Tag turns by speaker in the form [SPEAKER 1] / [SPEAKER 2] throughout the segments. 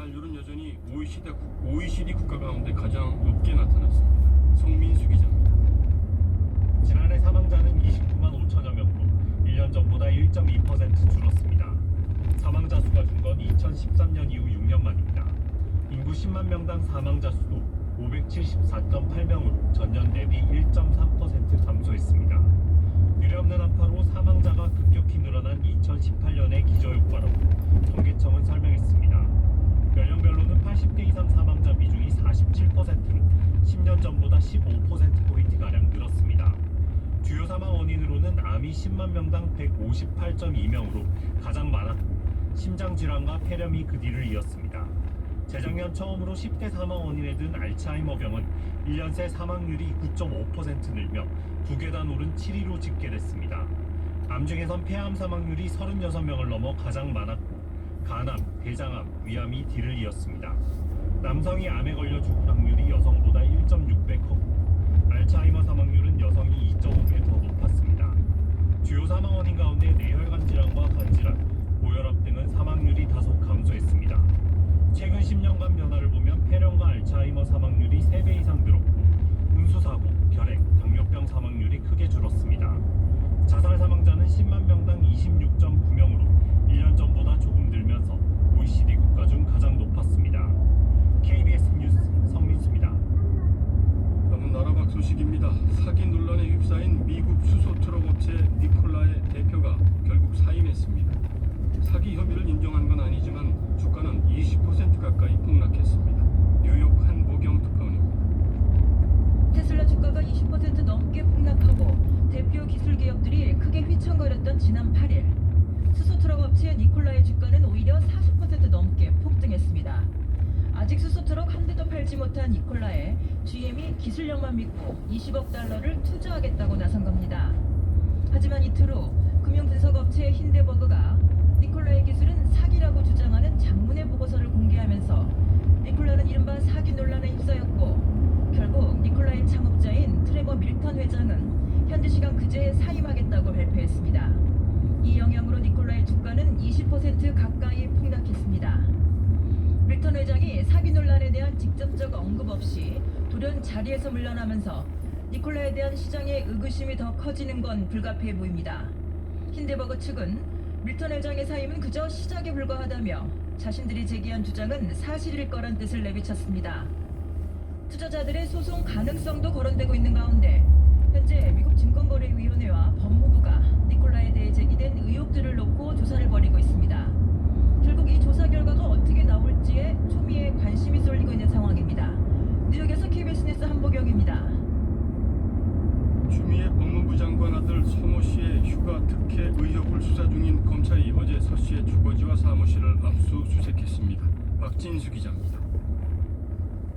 [SPEAKER 1] 자살률은 여전히 OECD 국가 가운데 가장 높게 나타났습니다. 송민수 기자입니다.
[SPEAKER 2] 지난해 사망자는 29만 5천여 명으로 1년 전보다 1.2% 줄었습니다. 사망자 수가 준 건 2013년 이후 6년 만입니다. 인구 10만 명당 사망자 수도 574.8명으로 전년 대비 1.3% 감소했습니다. 유례없는 한파로 사망자가 급격히 늘어난 2018년의 기저효과라고 통계청은 설명했습니다. 연령별로는 80대 이상 사망자 비중이 47%로 10년 전보다 15%포인트가량 늘었습니다. 주요 사망 원인으로는 암이 10만 명당 158.2명으로 가장 많았고 심장질환과 폐렴이 그 뒤를 이었습니다. 재작년 처음으로 10대 사망 원인에 든 알츠하이머병은 1년 새 사망률이 9.5% 늘며 2계단 오른 7위로 집계됐습니다. 암 중에선 폐암 사망률이 36명을 넘어 가장 많았고 간암, 대장암, 위암이 뒤를 이었습니다. 남성이 암에 걸려 죽을 확률이 여성보다 1.6배 컸고 알츠하이머 사망률은 여성이 2.5배 더 높았습니다. 주요 사망 원인 가운데 뇌혈관 질환과 간질환, 고혈압 등은 사망률이 다소 감소했습니다. 최근 10년간 변화를 보면 폐렴과 알츠하이머 사망률이 3배 이상 늘었고 운수사고, 결핵, 당뇨병 사망률이 크게 줄었습니다. 자살 사망자는 10만 명당 26.9명으로 1년 전보다 조금 늘면서 OECD 국가 중 가장 높았습니다. KBS 뉴스 성민수입니다.
[SPEAKER 1] 다음은 나라 밖 소식입니다. 사기 논란에 휩싸인 미국 수소 트럭 업체 니콜라의 대표가 결국 사임했습니다. 사기 혐의를 인정한 건 아니지만 주가는 20% 가까이 폭락했습니다. 뉴욕 한보경 특파원입니다.
[SPEAKER 3] 테슬라 주가가 20% 넘게 폭락하고 대표 기술 기업들이 크게 휘청거렸던 지난 8일 수소 트럭 업체 니콜라의 주가는 오히려 40% 넘게 폭등했습니다. 아직 수소 트럭 한 대도 팔지 못한 니콜라에 GM이 기술력만 믿고 20억 달러를 투자하겠다고 나선 겁니다. 하지만 이틀 후 금융분석업체 힌데버그가 니콜라의 기술은 사기라고 주장하는 장문의 보고서를 공개하면서 니콜라는 이른바 사기 논란에 휩싸였고 결국 니콜라의 창업자인 트레버 밀턴 회장은 현지 시간 그제 사임하겠다고 발표했습니다. 이 영향으로 니콜라의 주가는 20% 가까이 폭락했습니다. 밀턴 회장이 사기 논란에 대한 직접적 언급 없이 돌연 자리에서 물러나면서 니콜라에 대한 시장의 의구심이 더 커지는 건 불가피해 보입니다. 힌데버그 측은 밀턴 회장의 사임은 그저 시작에 불과하다며 자신들이 제기한 주장은 사실일 거란 뜻을 내비쳤습니다. 투자자들의 소송 가능성도 거론되고 있는 가운데 현재 미국 증권거래위원회와 법무부가 니콜라에 대해 제기된 의혹들을 놓고 조사를 벌이고 있습니다. 결국 이 조사 결과가 어떻게 나올지에 초미의 관심이 쏠리고 있는 상황입니다. 뉴욕에서 KBS 뉴스 한보경입니다.
[SPEAKER 1] 추미애 법무부 장관 아들 서모 씨의 휴가 특혜 의혹을 수사 중인 검찰이 어제 서 씨의 주거지와 사무실을 압수수색했습니다. 박진수 기자입니다.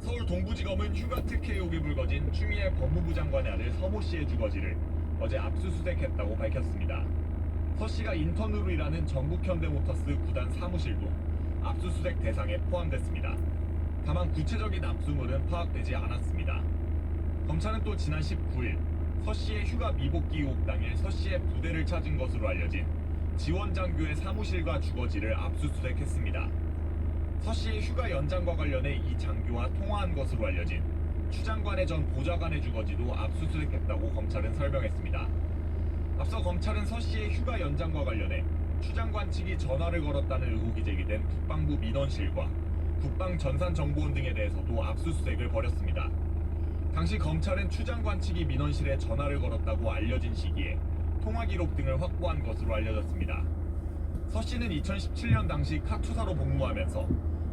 [SPEAKER 4] 서울 동부지검은 휴가 특혜 의혹이 불거진 추미애 법무부 장관의 아들 서모 씨의 주거지를 어제 압수수색했다고 밝혔습니다. 서 씨가 인턴으로 일하는 전국현대모터스 구단 사무실도 압수수색 대상에 포함됐습니다. 다만 구체적인 압수물은 파악되지 않았습니다. 검찰은 또 지난 19일 서 씨의 휴가 미복귀 의혹 당일 서 씨의 부대를 찾은 것으로 알려진 지원장교의 사무실과 주거지를 압수수색했습니다. 서 씨의 휴가 연장과 관련해 이 장교와 통화한 것으로 알려진 추 장관의 전 보좌관의 주거지도 압수수색했다고 검찰은 설명했습니다. 앞서 검찰은 서 씨의 휴가 연장과 관련해 추 장관 측이 전화를 걸었다는 의혹이 제기된 국방부 민원실과 국방전산정보원 등에 대해서도 압수수색을 벌였습니다. 당시 검찰은 추 장관 측이 민원실에 전화를 걸었다고 알려진 시기에 통화 기록 등을 확보한 것으로 알려졌습니다. 서 씨는 2017년 당시 카투사로 복무하면서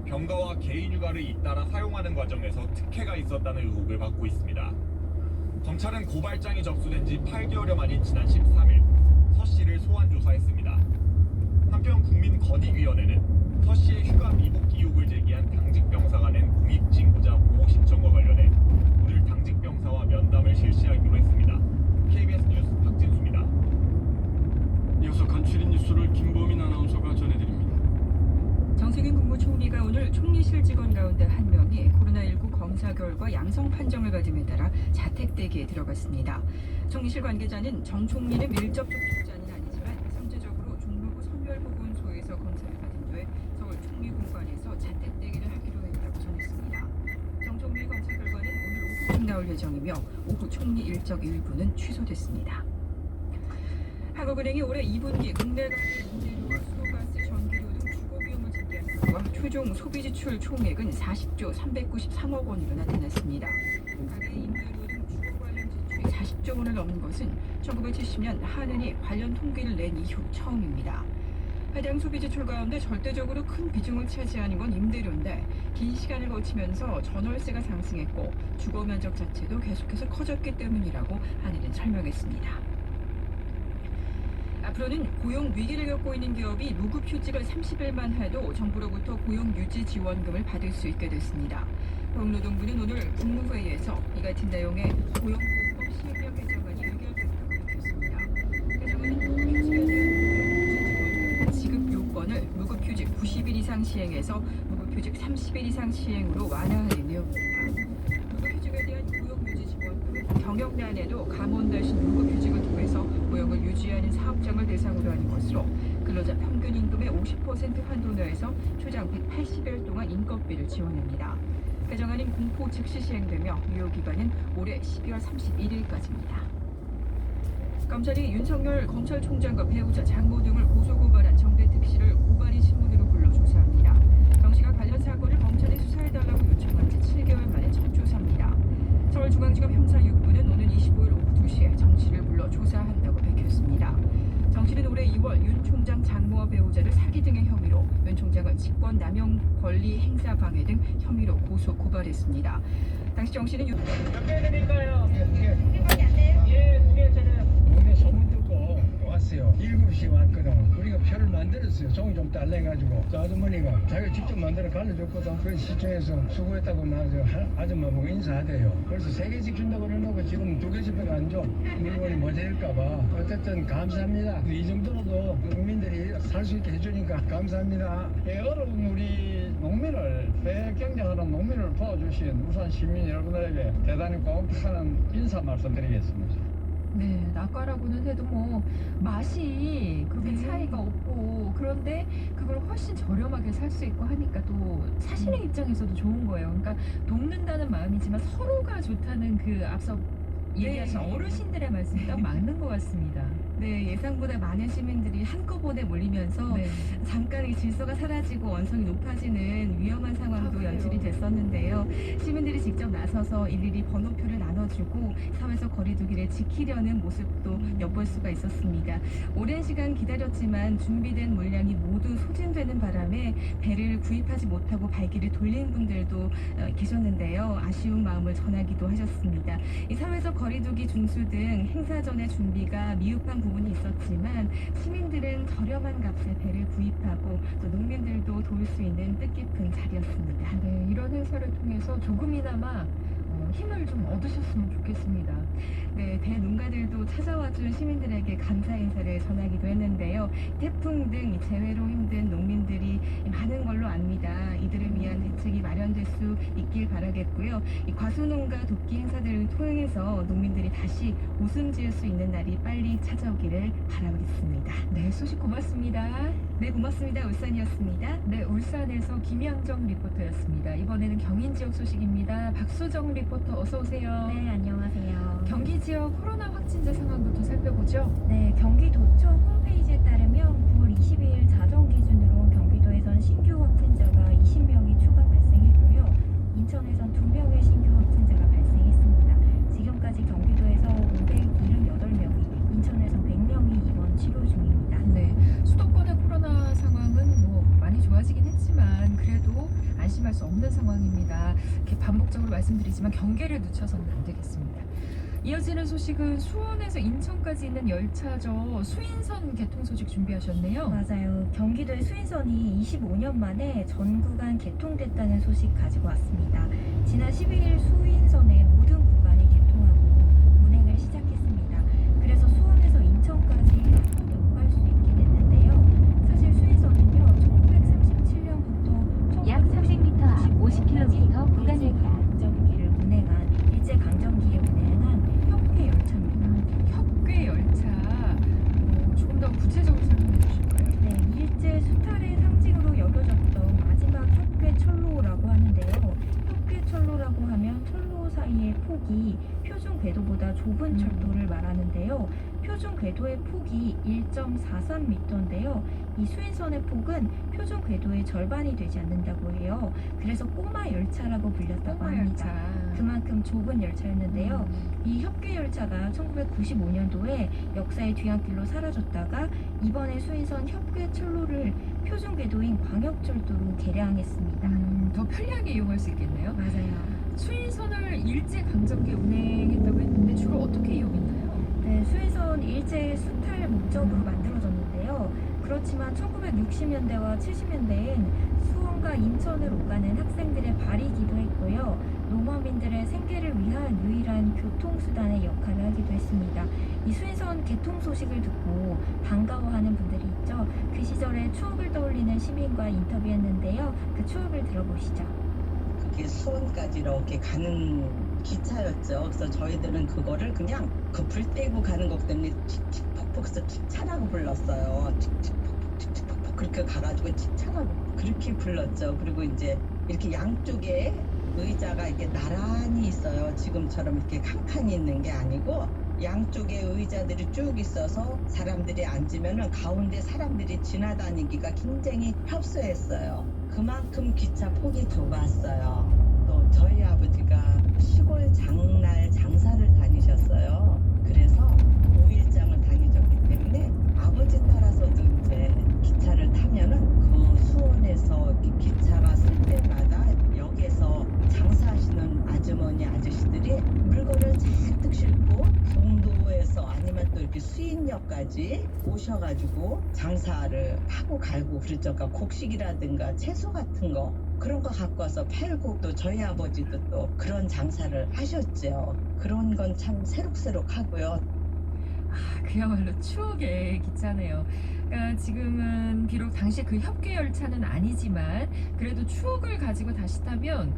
[SPEAKER 4] 병가와 개인 휴가를 잇따라 사용하는 과정에서 특혜가 있었다는 의혹을 받고 있습니다. 검찰은 고발장이 접수된 지 8개월여 만인 지난 13일 서 씨를 소환 조사했습니다. 한편 국민권익위원회는 서 씨의 휴가 미복귀 의혹을 제기한 당직병사가 낸 공익징후자 보호 신청과 관련해 오늘 당직병사와 면담을 실시하기로 했습니다. KBS 뉴스 박진수입니다.
[SPEAKER 1] 이어서 간추린 뉴스를 김보민 아나운서가 전해드립니다.
[SPEAKER 5] 정세균 국무총리가 오늘 총리실 직원 가운데 한 명이 코로나19 검사 결과 양성 판정을 받음에 따라 자택 대기에 들어갔습니다. 총리실 관계자는 정 총리는 밀접 접촉자는 아니지만 선제적으로 종로구 선별보건소에서 검사를 받은 뒤에 서울 총리공관에서 자택 대기를 일찍 나올 예정이며 오후 총리 일정 일부는 취소됐습니다. 한국은행이 올해 2분기 국내 가계 임대료와 수도가스, 전기료 등 주거 비용을 집계한 결과 최종 소비지출 총액은 40조 393억 원으로 나타났습니다. 가계 임대료 등 주거 관련 지출이 40조 원을 넘은 것은 1970년 한은이 관련 통계를 낸 이후 처음입니다. 해당 소비지출 가운데 절대적으로 큰 비중을 차지하는 건 임대료인데 긴 시간을 거치면서 전월세가 상승했고 주거 면적 자체도 계속해서 커졌기 때문이라고 한은은 설명했습니다. 앞으로는 고용 위기를 겪고 있는 기업이 무급휴직을 30일만 해도 정부로부터 고용 유지 지원금을 받을 수 있게 됐습니다. 고용노동부는 오늘 국무회의에서 이 같은 내용의 고용보호법 시행령 개정안이 의결됐다고 밝혔습니다. 개정안은 무급휴직에 대한 지급 요건을 무급휴직 90일 이상 시행해서 무급휴직 30일 이상 시행으로 완화할 내용입니다. 무급휴직에 대한 고용유지 지원금은 경영난에도 감원 대신 무급휴직을 통해서 고용을 유지하는 사업장을 대상으로 하는 것으로 근로자 평균 임금의 50% 한도 내에서 최장 180일 동안 인건비를 지원합니다. 개정안은 공포 즉시 시행되며 유효기간은 올해 12월 31일까지입니다. 검찰이 윤석열 검찰총장과 배우자 장모 등을 고소고발한 정대특 씨를 고발인 신문으로 불러 조사합니다. 정 씨가 관련 사건을 검찰에 수사해달라고 요청한 지 7개월 만에 첫 조사입니다. 서울중앙지검 형사 6부는 오는 25일 오후 2시에 정 씨를 불러 조사한다고 밝혔습니다. 정 씨는 올해 2월 윤 총장 장모와 배우자를 사기 등의 혐의로 윤 총장을 직권 남용 권리 행사 방해 등 혐의로 고소 고발했습니다. 당시 정 씨는
[SPEAKER 6] 몇 개 드릴까요? 예, 2개 드려요.
[SPEAKER 7] 동네 소문 듣고 왔어요. 7시 왔거든. 우리가 표를 만들었어요. 종이 좀 달래가지고. 저 아주머니가 자기가 직접 만들어 갈라줬거든. 그 시청에서 수고했다고 나 아줌마 보고 인사하대요. 그래서 3개씩 준다고 그러놓고 지금 2개씩밖에 안 줘. 물건이 모자랄까봐. 어쨌든 감사합니다. 이 정도로도 국민들이 살 수 있게 해주니까 감사합니다. 예, 어려운 우리 농민을, 배 경쟁하는 농민을 도와주신 우선 시민 여러분들에게 대단히 고맙다는 인사 말씀드리겠습니다.
[SPEAKER 8] 네, 낙과라고는 해도 뭐 맛이 그렇게 차이가 없고 그런데 그걸 훨씬 저렴하게 살 수 있고 하니까 또 사시는 입장에서도 좋은 거예요. 그러니까 돕는다는 마음이지만 서로가 좋다는 그 앞서 얘기하신 어르신들의 말씀이 딱 맞는 것 같습니다.
[SPEAKER 9] 네, 예상보다 많은 시민들이 한꺼번에 몰리면서
[SPEAKER 8] 네.
[SPEAKER 9] 잠깐 이 질서가 사라지고 원성이 높아지는 위험한 상황도
[SPEAKER 8] 그래요.
[SPEAKER 9] 연출이 됐었는데요. 시민들이 직접 나서서 일일이 번호표를 나눠주고 사회적 거리두기를 지키려는 모습도 엿볼 수가 있었습니다. 오랜 시간 기다렸지만 준비된 물량이 모두 소진되는 바람에 배를 구입하지 못하고 발길을 돌린 분들도 계셨는데요. 아쉬운 마음을 전하기도 하셨습니다. 이 사회적 거리두기 준수 등 행사 전의 준비가 미흡한 부분이 있었지만 시민들은 저렴한 값에 배를 구입하고 또 농민들도 도울 수 있는 뜻깊은 자리였습니다.
[SPEAKER 8] 네, 이런 행사를 통해서 조금이나마 힘을 좀 얻으셨으면 좋겠습니다.
[SPEAKER 9] 네, 대농가들도 찾아와준 시민들에게 감사 인사를 전하기도 했는데요. 태풍 등 재해로 힘든 농민들이 많은 걸로 압니다. 이들을 위한 대책이 마련될 수 있길 바라겠고요. 이 과수농가 돕기 행사들을 통해서 농민들이 다시 웃음 지을 수 있는 날이 빨리 찾아오기를 바라겠습니다.
[SPEAKER 8] 네, 소식 고맙습니다.
[SPEAKER 9] 네, 고맙습니다. 울산이었습니다.
[SPEAKER 8] 네, 울산에서 김양정 리포터였습니다. 이번에는 경인 지역 소식입니다. 박수정 리포터 어서 오세요.
[SPEAKER 10] 네, 안녕하세요.
[SPEAKER 8] 경기 지역 코로나 확진자 상황부터 살펴보죠.
[SPEAKER 10] 네, 경기도청 홈페이지에 따르면 9월 22일 자정 기준으로 경기도에선 신규 확진자가 20명이 추가 발생했고요. 인천에선 2명의 신규 확진자가 발생했습니다. 지금까지 경기도에서 578명이, 인천에선 100명이 입원 치료 중입니다.
[SPEAKER 8] 네, 수도권의 코로나 상황은 뭐 많이 좋아지긴 했지만 그래도 안심할 수 없는 상황입니다. 이렇게 반복적으로 말씀드리지만 경계를 늦춰서는 안 되겠습니다. 이어지는 소식은 수원에서 인천까지 있는 열차죠. 수인선 개통 소식 준비하셨네요.
[SPEAKER 10] 맞아요. 경기도의 수인선이 25년 만에 전 구간 개통됐다는 소식 가지고 왔습니다. 지난 11일 수인선의 모든 구간이 개통하고 운행을 시작했습니다. 그래서 수원에서 인천까지 한번에 오갈 수 있게 됐는데요. 사실 수인선은요, 1937년부터
[SPEAKER 11] 약 300m 앞 50km 구간입니다.
[SPEAKER 10] 강정기를 운행한 일제강점기에 운행한 협회 열차입니다.
[SPEAKER 8] 협괴 열차 조금 더 구체적으로 설명해 주실까요?
[SPEAKER 10] 네, 일제 수탈의 상징으로 여겨졌던 마지막 협괴철로라고 하는데요. 협괴철로라고 하면 철로 사이에 폭이 표준 궤도보다 좁은 철도를 말하는데요. 표준 궤도의 폭이 1.43m인데요. 이 수인선의 폭은 표준 궤도의 절반이 되지 않는다고 해요. 그래서 꼬마 열차라고 불렸다고 합니다. 그만큼 좁은 열차였는데요. 이 협궤 열차가 1995년도에 역사의 뒤안길로 사라졌다가 이번에 수인선 협궤 철로를 표준 궤도인 광역철도로 개량했습니다.
[SPEAKER 8] 더 편리하게 이용할 수 있겠네요.
[SPEAKER 10] 맞아요.
[SPEAKER 8] 수인선을 일제 강점기에 운행했다고 했는데 주로 어떻게 이용했나요?
[SPEAKER 10] 네, 수인선 일제 수탈 목적으로 만들어졌는데요. 그렇지만 1960년대와 70년대엔 수원과 인천을 오가는 학생들의 발이기도 했고요. 농어민들의 생계를 위한 유일한 교통수단의 역할을 하기도 했습니다. 이 수인선 개통 소식을 듣고 반가워하는 분들이 있죠. 그 시절의 추억을 떠올리는 시민과 인터뷰했는데요. 그 추억을 들어보시죠.
[SPEAKER 12] 그게 수원까지 이렇게 가는 기차였죠. 그래서 저희들은 그거를 그냥 그 불 떼고 가는 것 때문에 칙칙폭폭해서 기차라고 불렀어요. 칙칙폭폭 칙칙폭폭 그렇게 가가지고 기차라고 그렇게 불렀죠. 그리고 이제 이렇게 양쪽에 의자가 이렇게 나란히 있어요. 지금처럼 이렇게 칸칸이 있는 게 아니고 양쪽에 의자들이 쭉 있어서 사람들이 앉으면은 가운데 사람들이 지나다니기가 굉장히 협소했어요. 그만큼 기차 폭이 좁았어요. 또 저희 아버지가 시골 장날 장사를 다니셨어요. 그래서 5일장을 다니셨기 때문에 아버지 따라서도 이제 기차를 타면은 그 수원에서 기차가 쓸 때마다 역에서 장사하시는 아주머니 아저씨들이 물건을 잔뜩 싣고 송도에서 아니면 또 이렇게 수인역까지 오셔가지고 장사를 하고 갈고 그랬죠. 그러니까 곡식이라든가 채소 같은 거 그런 거 갖고 와서 팔고 또 저희 아버지도 또 그런 장사를 하셨죠. 그런 건 참 새록새록하고요.
[SPEAKER 8] 그야말로 추억의 기차네요. 그러니까 지금은 비록 당시 그 협궤 열차는 아니지만 그래도 추억을 가지고 다시 타면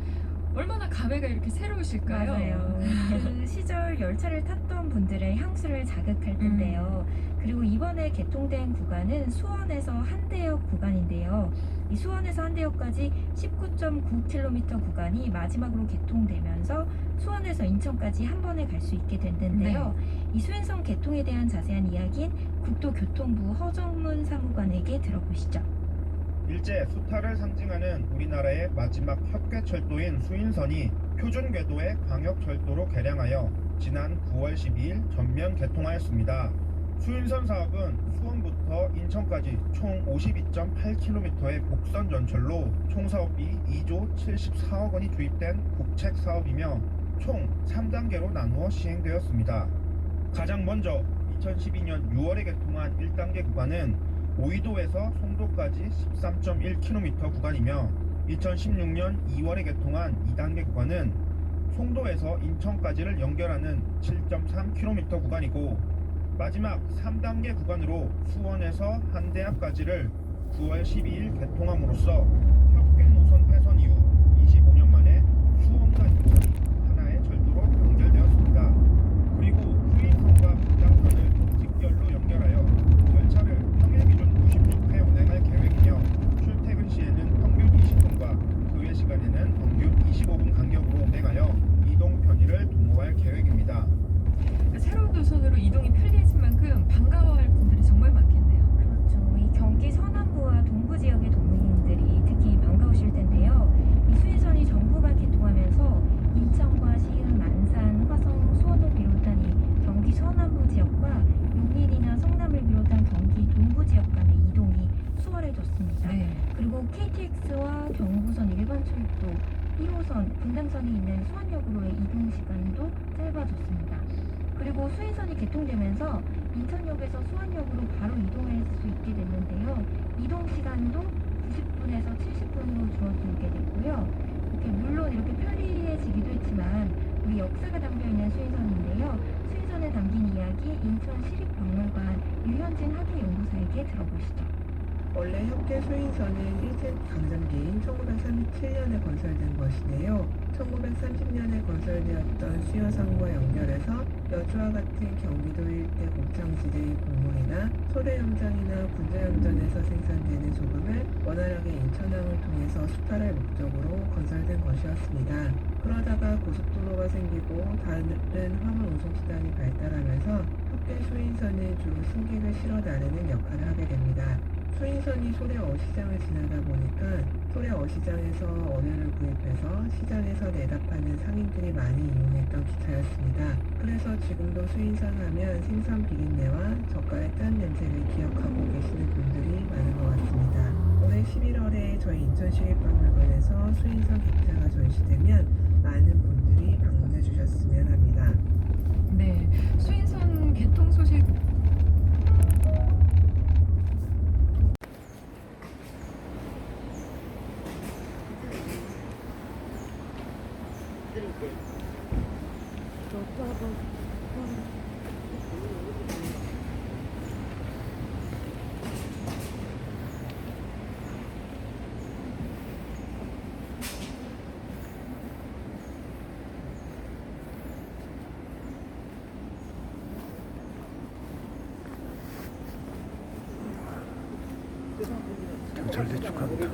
[SPEAKER 8] 얼마나 감회가 이렇게 새로우실까요?
[SPEAKER 10] 맞아요. 그 시절 열차를 탔던 분들의 향수를 자극할 텐데요. 그리고 이번에 개통된 구간은 수원에서 한대역 구간인데요. 이 수원에서 한대역까지 19.9km 구간이 마지막으로 개통되면서 수원에서 인천까지 한 번에 갈 수 있게 됐는데요. 이 수인선 개통에 대한 자세한 이야기는 국토교통부 허정문 사무관에게 들어보시죠.
[SPEAKER 13] 일제 수탈을 상징하는 우리나라의 마지막 협궤철도인 수인선이 표준궤도의 광역철도로 개량하여 지난 9월 12일 전면 개통하였습니다. 수인선 사업은 수원부터 인천까지 총 52.8km의 복선 전철로 총 사업비 2조 74억 원이 투입된 국책 사업이며 총 3단계로 나누어 시행되었습니다. 가장 먼저 2012년 6월에 개통한 1단계 구간은 오이도에서 송도까지 13.1km 구간이며 2016년 2월에 개통한 2단계 구간은 송도에서 인천까지를 연결하는 7.3km 구간이고 마지막 3단계 구간으로 수원에서 한대역까지를 9월 12일 개통함으로써 협궤 노선 폐선 이후 25년 만에 수원과 인천이 하나의 철도로 연결되었습니다. 그리고 수인선과 분당선을 직결로 연결하여 열차를 평일 기준 96회 운행할 계획이며 출퇴근 시에는 평균 20분과 그 외 시간에는 평균 25분 간격으로 운행하여 이동 편의를 도모할 계획입니다.
[SPEAKER 8] 새로운 노선으로 이동이 편리해진 만큼 반가워할 분들이 정말 많겠네요.
[SPEAKER 10] 그렇죠. 이 경기 서남부와 동부 지역의 도민들이 특히 반가우실 텐데요. 이 수인선이 전부가 개통하면서 인천과 시흥, 안산, 화성, 수원을 비롯한 이 경기 서남부 지역과 용인이나 성남을 비롯한 경기 동부 지역 간의 이동이 수월해졌습니다. 그리고 KTX와 경부선 일반 철도 1호선, 분당선이 있는 수원역으로의 이동 시간도 짧아졌습니다. 그리고 수인선이 개통되면서 인천역에서 수원역으로 바로 이동할 수 있게 됐는데요. 이동 시간도 90분에서 70분으로 줄어들게 됐고요. 물론 이렇게 편리해지기도 했지만 우리 역사가 담겨있는 수인선인데요. 수인선에 담긴 이야기 인천시립박물관 유현진 학예연구사에게 들어보시죠.
[SPEAKER 14] 원래 협궤 수인선은 일제강점기인 1937년에 건설된 것인데요. 1930년에 건설되었던 수여선과 연결해서 여주와 같은 경기도 일대 곡창지대의 곡물이나 소래염장이나 군자염전에서 생산되는 소금을 원활하게 인천항을 통해서 수탈할 목적으로 건설된 것이었습니다. 그러다가 고속도로가 생기고 다른 화물 운송수단이 발달하면서 협계 수인선은 주로 승객을 실어 나르는 역할을 하게 됩니다. 수인선이 소래 어시장을 지나다 보니까 소래 어시장에서 어뢰를 구입해서 시장에서 내다 파는 상인들이 많이 이용했던 기차였습니다. 그래서 지금도 수인선 하면 생선 비린내와 젓갈의 짠 냄새를 기억하고 계시는 분들이 많은 것 같습니다. 올해 11월에 저희 인천시립박물관에서 수인선 기차가 전시되면 많은 분들이 방문해 주셨으면 합니다.
[SPEAKER 8] 네, 수인선 개통 소식
[SPEAKER 7] 경찰대 축하합니다.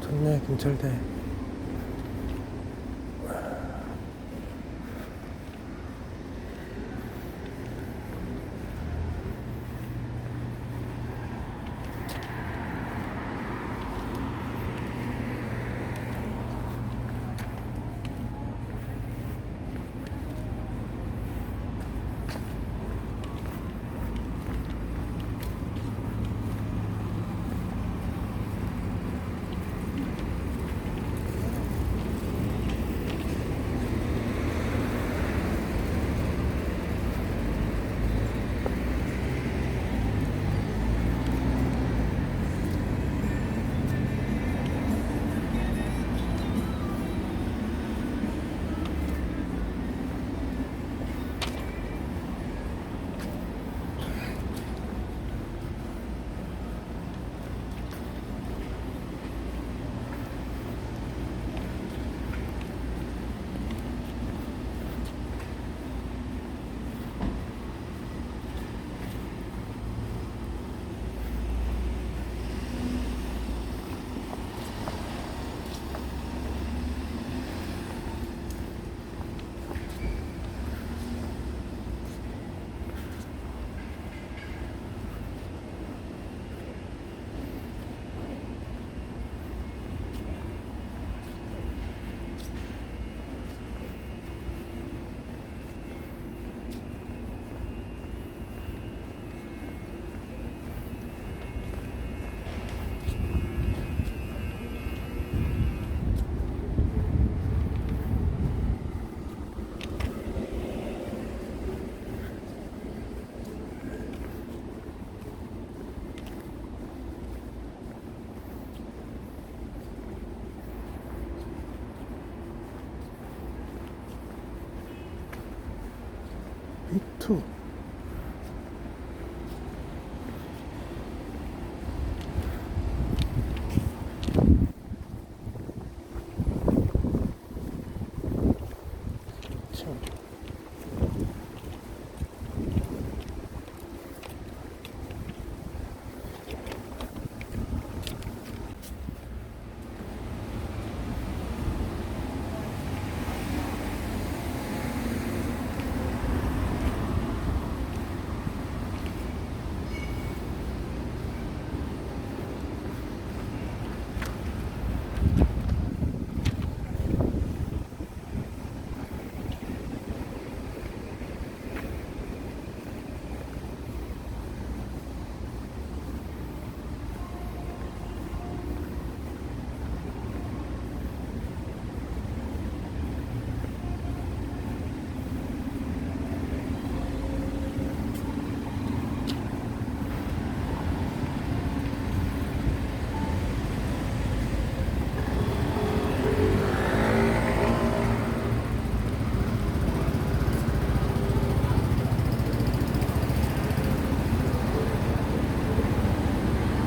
[SPEAKER 7] 좋네, 경찰대. B2.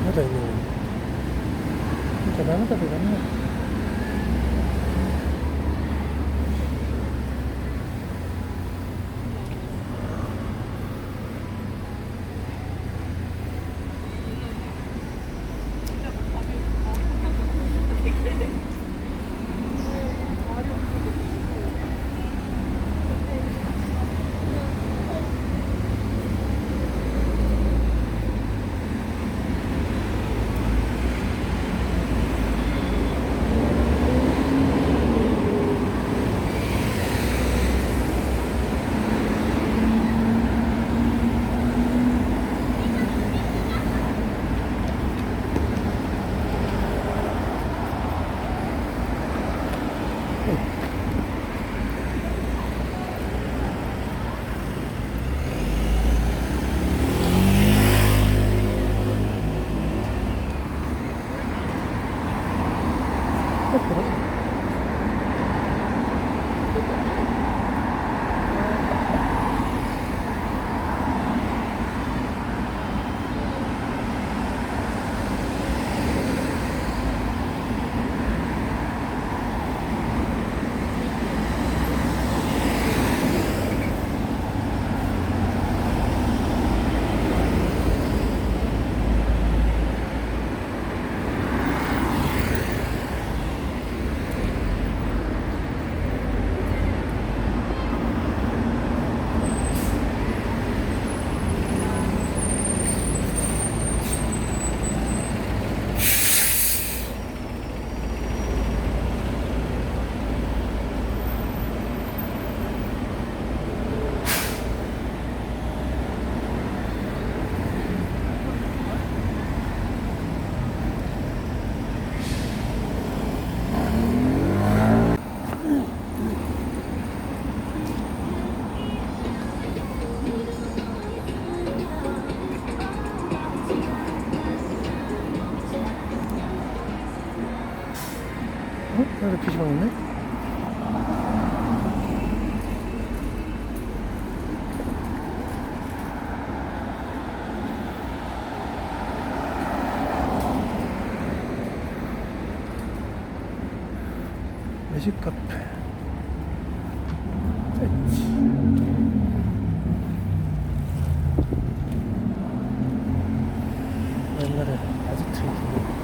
[SPEAKER 7] 하다 있네. 대단하다, 대단해.
[SPEAKER 15] 옛날에 PC방 있네? 매직 카페. 옛날에 아지트 있고.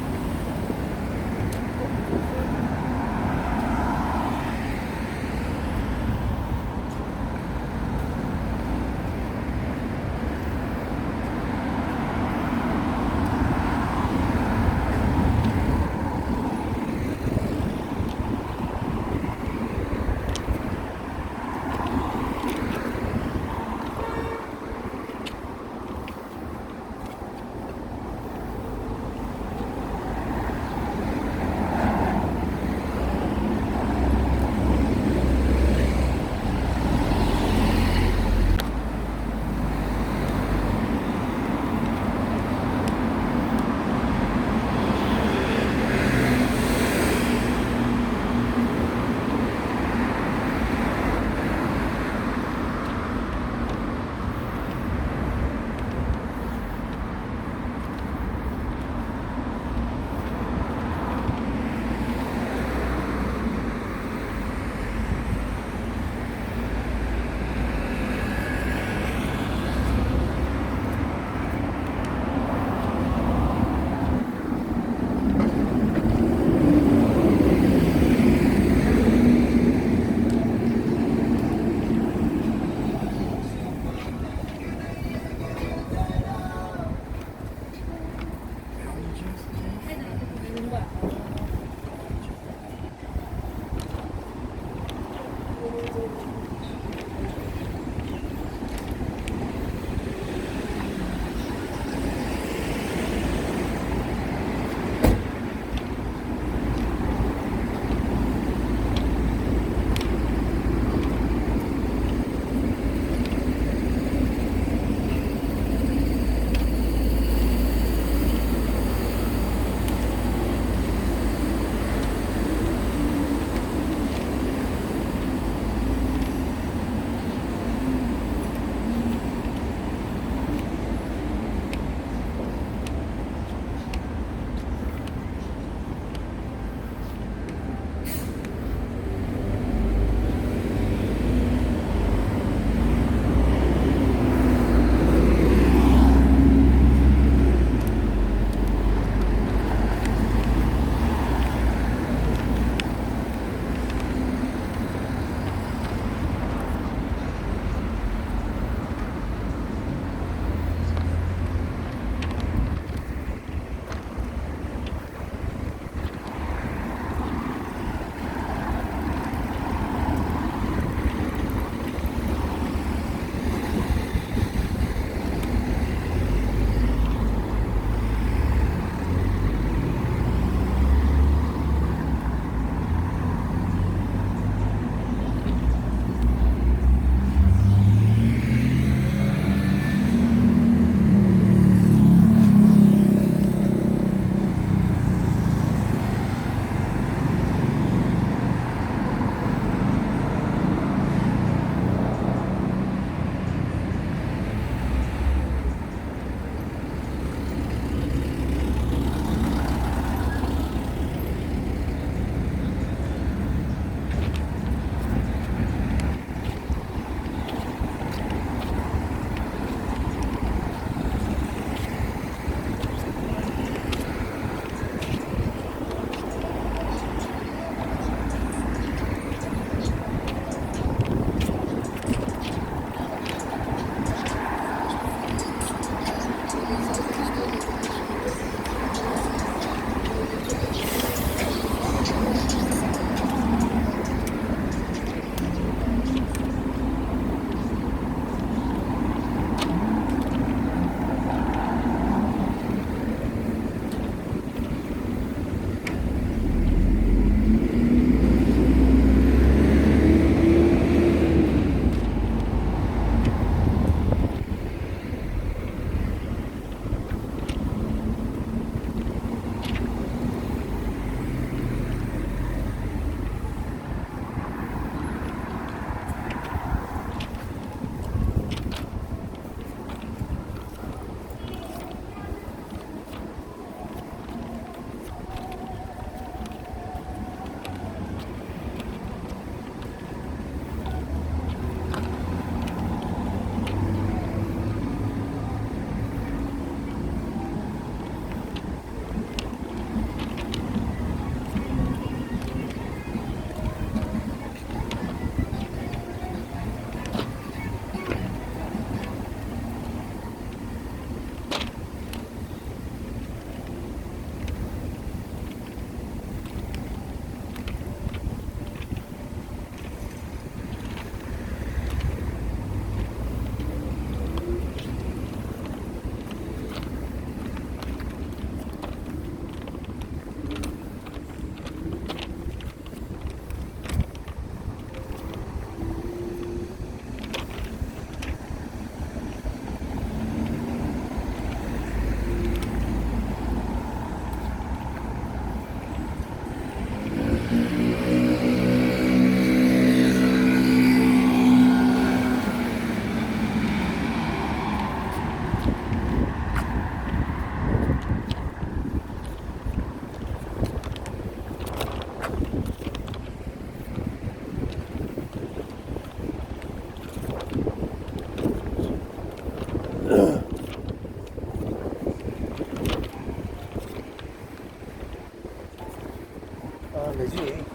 [SPEAKER 15] 되지.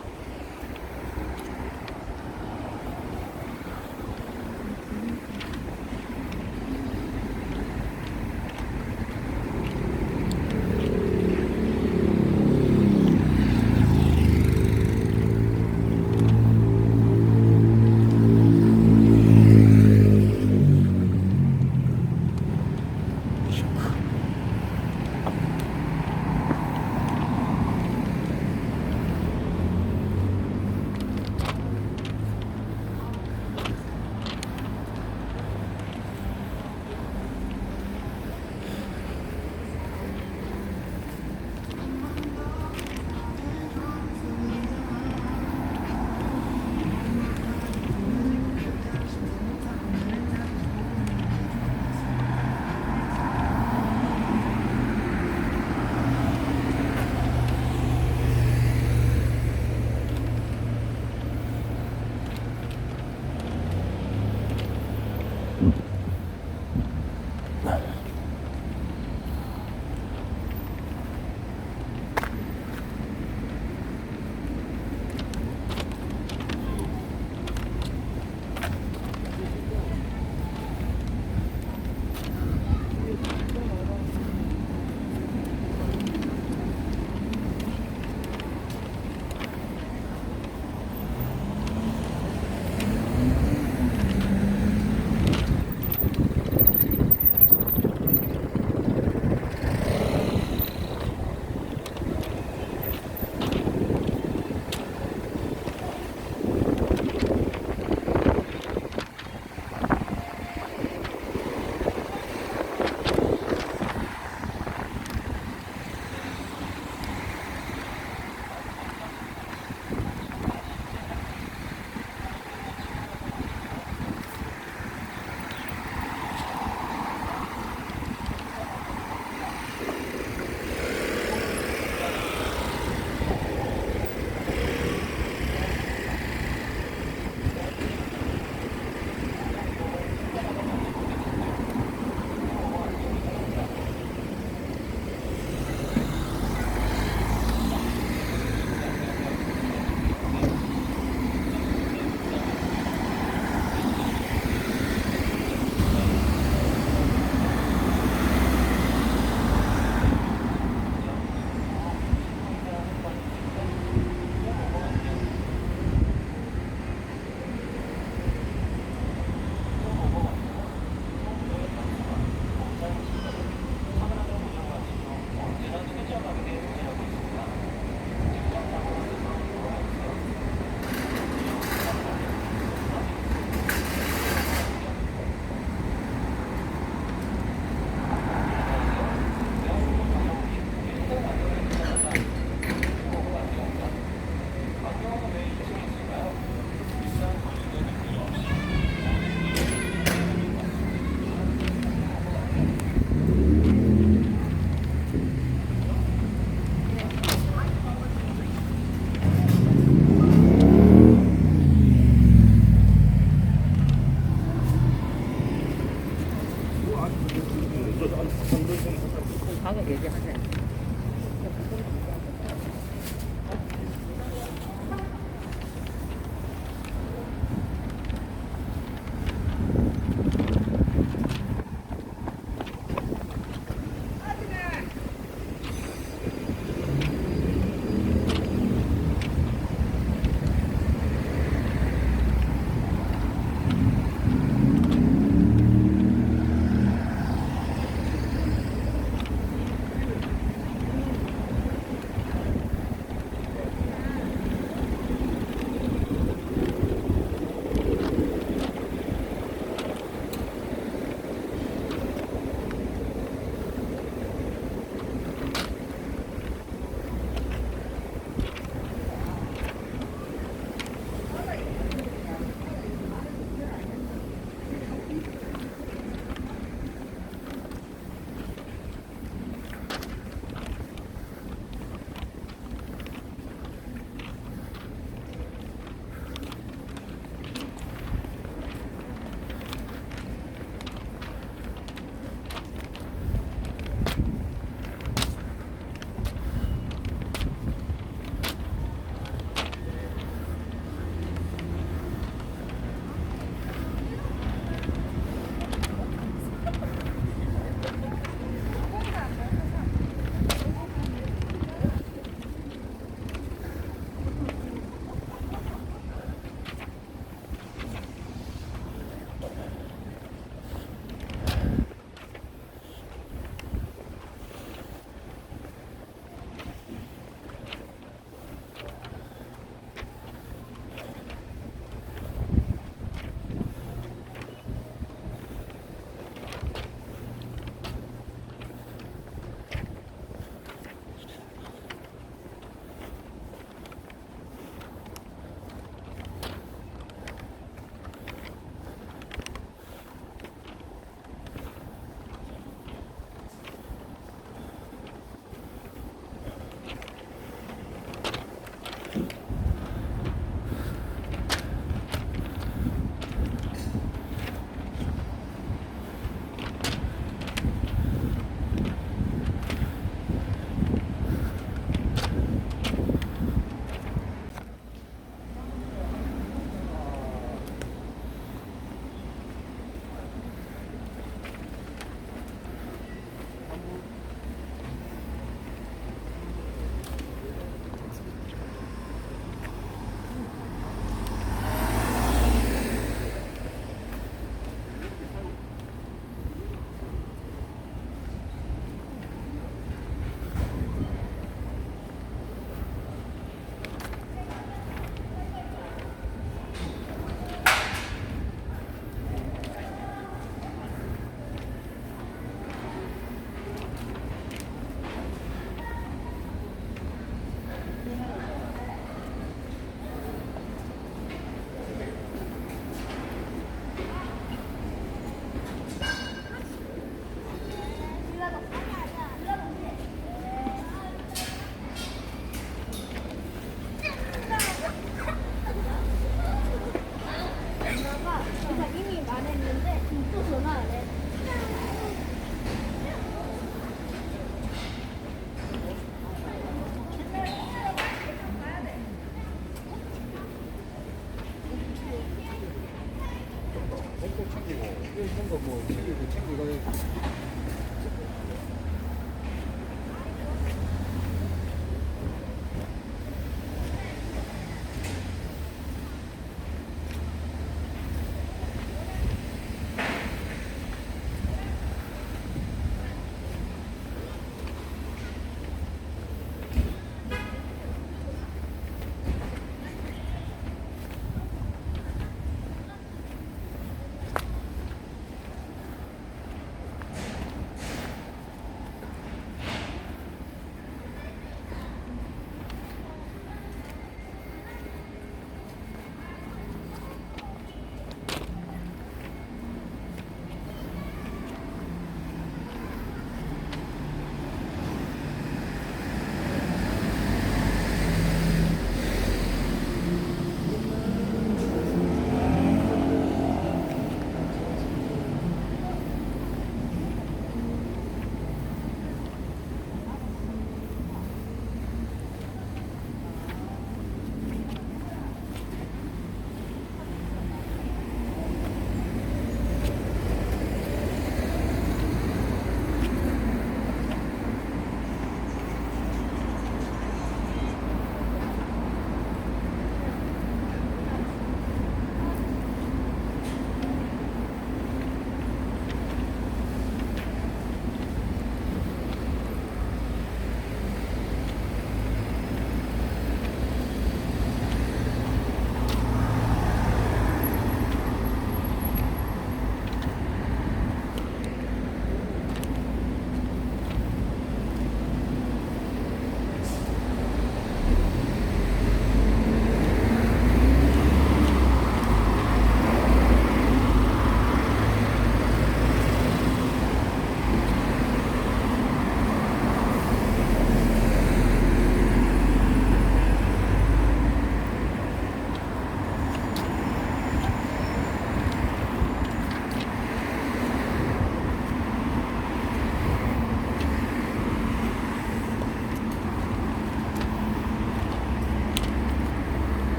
[SPEAKER 7] 챙기고